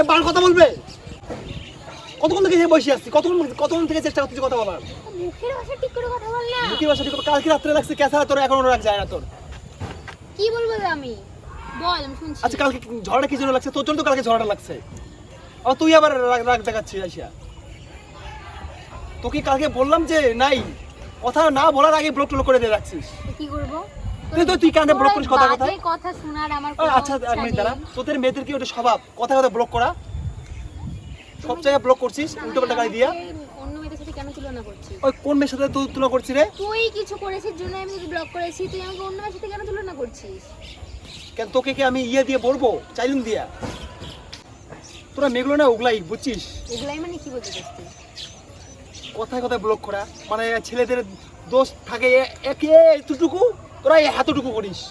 বার কথা বলবে? কতক্ষণ থেকে বসে আসছি, কতক্ষণ থেকে চেষ্টা করতেছি কথা বলার। মুখের ভাষা ঠিক করে কথা বল না। মুখের ভাষা ঠিক করে কালকে রাত্রে লাগছে কেসা, তোর এখনো রাখ যায় না তোর। কি বলবো আমি? বল, আমি শুনছি। আচ্ছা কালকে ঝড়টা কি জন্য লাগছে? তোর জন্য তো কালকে ঝড়টা লাগছে। আর তুই আবার রাগ দেখাচ্ছিস আসিয়া। তোকে কালকে বললাম যে নাই, কথা না বলার আগে ব্লক করে দিয়ে রাখছিস। কি করব? তুই কানে ব্লক করিস কথা কথা। কথা শোনার আমার আচ্ছা এক মিনিট দাঁড়া, তোদের মেয়েদের কি ওটা স্বভাব কথা কথা ব্লক করা? সব জায়গায় ব্লক করছিস উল্টো পাল্টা গালি দিয়া। অন্য মেয়েদের সাথে কেন তুলনা করছিস? ওই কোন মেয়ের সাথে তুই তুলনা করছিস রে? তুই কিছু করেছিস জন্য আমি তোকে ব্লক করেছি, তুই আমাকে অন্য মেয়ের সাথে কেন তুলনা করছিস? কেন তোকে কি আমি ইয়ে দিয়ে বলবো, চাইলুন দিয়া? তোরা মেয়েগুলো না ওগুলাই বুঝছিস। এগুলাই মানে কি বলতে চাস তুই? কথায় কথায় ব্লক করা মানে ছেলেদের দোষ থাকে একে এতটুকু, তোরা এতটুকু করিস।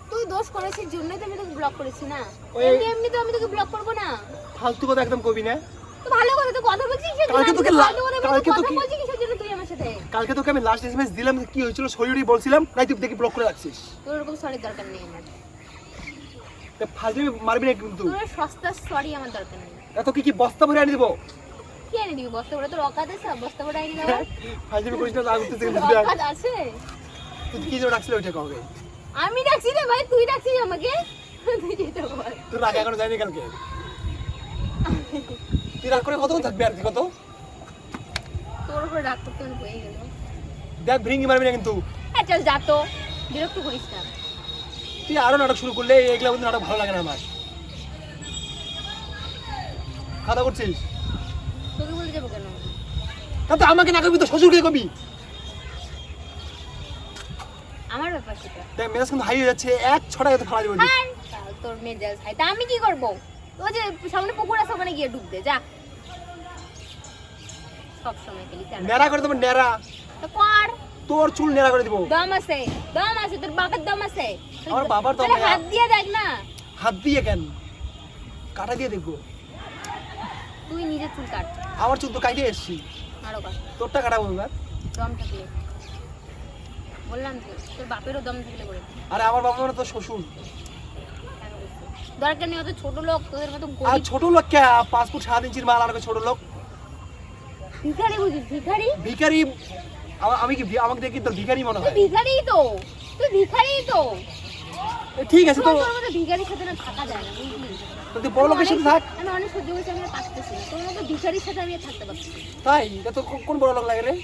তুই দোষ করেছিস জন্যই তো আমি তোকে ব্লক করেছি না। ওই- এমনি তো আমি তোকে ব্লক করব না। ফালতু কথা একদম কবি না। তো ভালো কথা তো কথা বলছিস কিসের জন্য? কালকে তোকে কালকে কথা তোকে বলছিস কিসের জন্য তুই আমার সাথে? কালকে তোকে আমি লাস্ট এসএমএস দিলাম, কি হয়েছিল সরিয়ে বলছিলাম, নাই তুই দেখি ব্লক করে রাখছিস। তোর এরকম সরি দরকার নেই আমার। তা ফালতু মারবি না কিন্তু। তোর সস্তা সরি আমার দরকার নেই। এত কি বস্তা ভরে আনি দেবো? কি এনে দিবি? বস্তা ভরে তোর অকাত আছে? বস্তা ভরে এনে দেবো? ফালতু করিস না, রাগ উঠতেছে কিন্তু। অকাত আছে? তুই কি জন্য রাখছিস ওইটা কবে? আমি ডাকছি রে ভাই, তুই ডাকছিস আমাকে? তুই যেটা বল। তোর রাগ এখনো যায়নি কালকে? তুই রাগ করে কতক্ষণ থাকবি আর কি কত? তোর উপরে রাগ করতে আমি হয়ে গেল। দেখ ভ্রিঙ্গি মারবি না কিন্তু। হ্যাঁ চল যা তো, বিরক্ত করিস না। তুই আরো নাটক শুরু করলে এগুলো কিন্তু নাটক ভালো লাগে না আমার। খাওয়া করছিস? তোকে বলে যাবো কেন? তাতে আমাকে না করবি তো শ্বশুরকে কবি। আমার ব্যাপার সেটা। দেখ মেজাজ কিন্তু হাই হয়ে যাচ্ছে, এক ছটা এত ফালা যাবে। হ্যাঁ তাও তোর মেজাজ হাই। তা আমি কি করবো? ও যে সামনে পুকুর আছে ওখানে গিয়ে ডুব দে যা। সব সময় খেলি তেনা। নেড়া করে দেবো, নেড়া। তো কর। তোর চুল নেড়া করে দিব। দম আছে, দম আছে, তোর বাবার দম আছে। আমার বাবার দম তাহলে নাই। হাত দিয়ে দেখ না। হাত দিয়ে কেন? কাটা দিয়ে দেখবো। তুই নিজে চুল কাট। আমার চুল তো কাটে এসছি, আরো কাট। তোরটা কাটাবো না। দম থাকলে বললাম তো, তোর বাপেরও দম থাকলে করে দে। আরে আমার বাবা মানে তো শ্বশুর। কেন বলছিস? দরকার নেই, অত ছোট লোক তোদের মতো আর গরিব ছোট লোক কে? 5 ফুট 7 ইঞ্চির মাল আর ছোট লোক ভিখারি বুঝিস? ভিখারি? ভিখারি? আমি কি আমাকে দেখি তোর ভিখারি মনে তুই হয়? ভিখারিই তো, তুই ভিখারিই তো। ঠিক আছে তো, তোর মতো ভিখারির সাথে না থাকা যায় না বুঝলি? তুই বড় লোকের সাথে থাক। আমি অনেক সহ্য করছি, আমি আর পারতেছি না। তোর মতো ভিখারির সাথে আমি আর থাকতে পারছি না। তাই এটা তো কোন বড় লোক লাগে রে?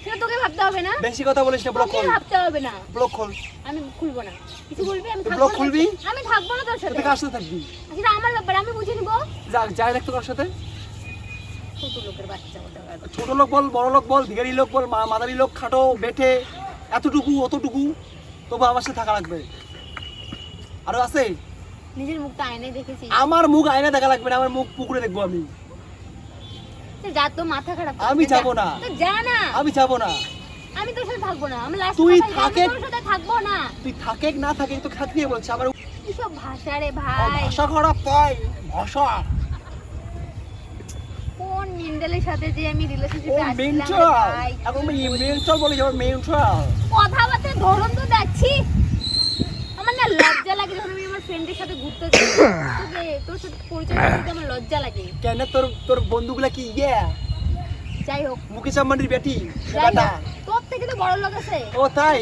সেটা তোকে ভাবতে হবে না। বেশি কথা বলিস না, ব্লক তোকে খোল। ভাবতে হবে না। ব্লক খোল। আমি খুলবো না। কিছু বলবি আমি তুই থাকবো ব্লক না। খুলবি? আমি থাকবো না তোর সাথে। তুই কার সাথে থাকবি? সেটা আমার ব্যাপার, আমি বুঝে নিবো। যা যাই রাখতো কার সাথে। ছোট লোকের বাচ্চা ওটা। ছোট লোক বল, বড় লোক বল, ভিখারি লোক বল, মাদারি লোক, খাটো বেটে, এতটুকু অতটুকু, তবু আমার সাথে থাকা লাগবে। আরো আছে? নিজের মুখটা আয়নায় দেখেছিস? আমার মুখ আয়না দেখা লাগবে না, আমার মুখ পুকুরে দেখবো আমি। যা, তো মাথা খারাপ। আমি যাবো না। তো যা না। আমি যাবো না। আমি তোর সাথে থাকবো না। আমি লাস্ট তুই কথা, আমি থাকে- তোর সাথে থাকবো না। তুই থাকে না থাকে তো খাত দিয়ে বলছে আমার কি সব ভাষা রে ভাই? ভাষা খারাপ তাই ভাষা। কোন মেন্টালের সাথে যে আমি ও রিলেশনশিপে আসলাম রে মেন্টাল, ভাই? এখন মেন্টাল বলি যাবে মেন্টাল। কথাবার্তার ধরন তো দেখছি। আমার না লজ্জা লাগে যখন আমি আমার ফ্রেন্ডের সাথে ঘুরতে যাই। তোর সাথে পরিচয় করতে আমার লজ্জা লাগে। কেন তোর বন্ধুগুলা কি ইয়ে যাই হোক, মুকেশ আম্বানির বেটি যাই বেটা? হোক, তোর থেকে তো বড় লোক আছে। ও তাই?